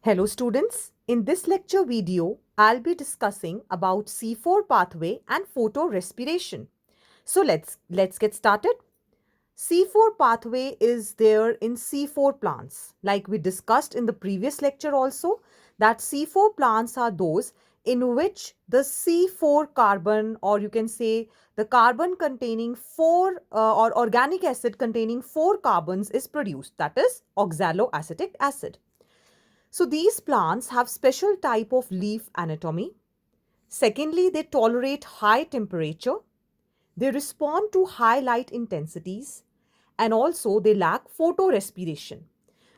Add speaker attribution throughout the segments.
Speaker 1: Hello students, in this lecture video, I'll be discussing about C4 pathway and photorespiration. So let's get started. C4 pathway is there in C4 plants. Like we discussed in the previous lecture also, that C4 plants are those in which the C4 carbon, or you can say the carbon containing or organic acid containing 4 carbons is produced, that is oxaloacetic acid. So these plants have special type of leaf anatomy. Secondly, they tolerate high temperature. They respond to high light intensities, and also they lack photorespiration.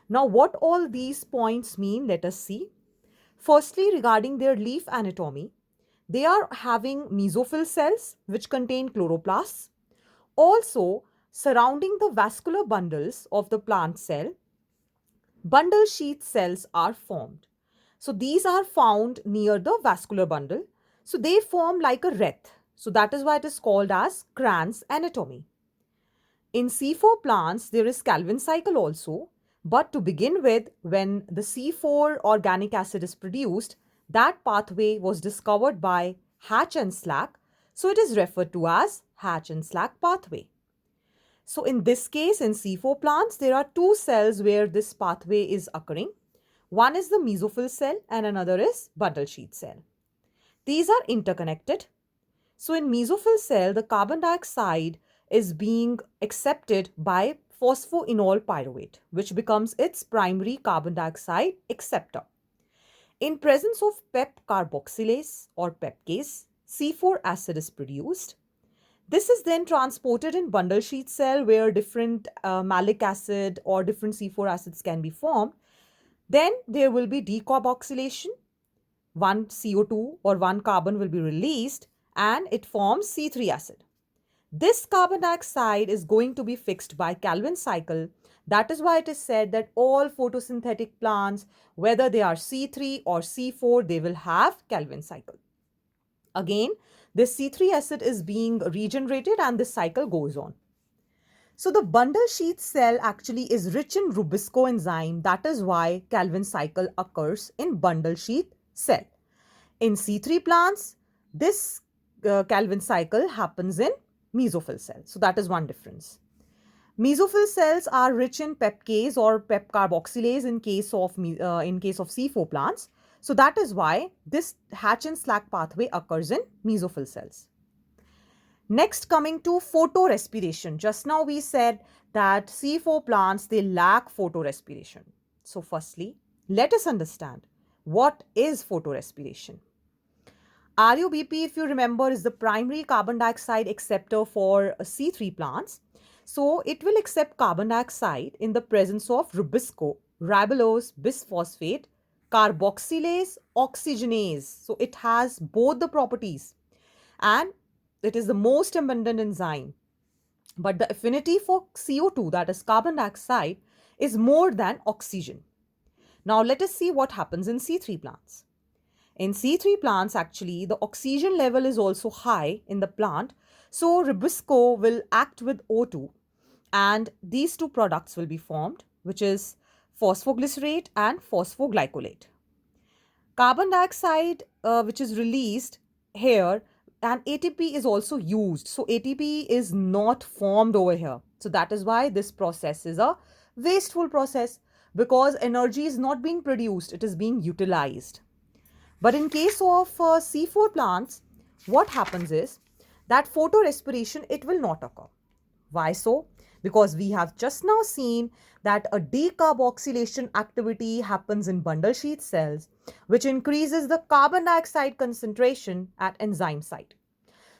Speaker 1: Now, what all these points mean, let us see. Firstly, regarding their leaf anatomy, they are having mesophyll cells which contain chloroplasts. Also, surrounding the vascular bundles of the plant cell, bundle sheath cells are formed. So these are found near the vascular bundle. So they form like a wreath. So that is why it is called as Kranz anatomy. In C4 plants, there is Calvin cycle also. But to begin with, when the C4 organic acid is produced, that pathway was discovered by Hatch and Slack. So it is referred to as Hatch and Slack pathway. So in this case, in C4 plants, there are two cells where this pathway is occurring. One is the mesophyll cell and another is bundle sheath cell. These are interconnected. So in mesophyll cell, the carbon dioxide is being accepted by phosphoenol pyruvate, which becomes its primary carbon dioxide acceptor. In presence of PEP carboxylase or pepcase, C4 acid is produced. This is then transported in bundle sheath cell where different malic acid or different C4 acids can be formed. Then there will be decarboxylation. One CO2 or one carbon will be released and it forms C3 acid. This carbon dioxide is going to be fixed by Calvin cycle. That is why it is said that all photosynthetic plants, whether they are C3 or C4, they will have Calvin cycle. Again, this C3 acid is being regenerated and this cycle goes on. So the bundle sheath cell actually is rich in Rubisco enzyme. That is why Calvin cycle occurs in bundle sheath cell. In C3 plants, this Calvin cycle happens in mesophyll cell. So that is one difference. Mesophyll cells are rich in pepcase or pep carboxylase in case of C4 plants. So that is why this Hatch and Slack pathway occurs in mesophyll cells. Next, coming to photorespiration. Just now we said that C4 plants, they lack photorespiration. So firstly, let us understand what is photorespiration. RUBP, if you remember, is the primary carbon dioxide acceptor for C3 plants. So it will accept carbon dioxide in the presence of Rubisco, ribulose, bisphosphate, carboxylase, oxygenase. So it has both the properties and it is the most abundant enzyme. But the affinity for CO2, that is carbon dioxide, is more than oxygen. Now let us see what happens in C3 plants. In C3 plants, actually, the oxygen level is also high in the plant. So Rubisco will act with O2 and these two products will be formed, which is phosphoglycerate and phosphoglycolate. Carbon dioxide, which is released here, and ATP is also used. So ATP is not formed over here. So that is why this process is a wasteful process because energy is not being produced, it is being utilized. But in case of C4 plants, what happens is that photorespiration, it will not occur. Why so? Because we have just now seen that a decarboxylation activity happens in bundle sheath cells, which increases the carbon dioxide concentration at enzyme site.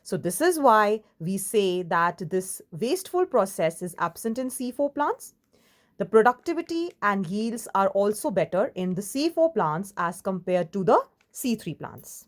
Speaker 1: So this is why we say that this wasteful process is absent in C4 plants. The productivity and yields are also better in the C4 plants as compared to the C3 plants.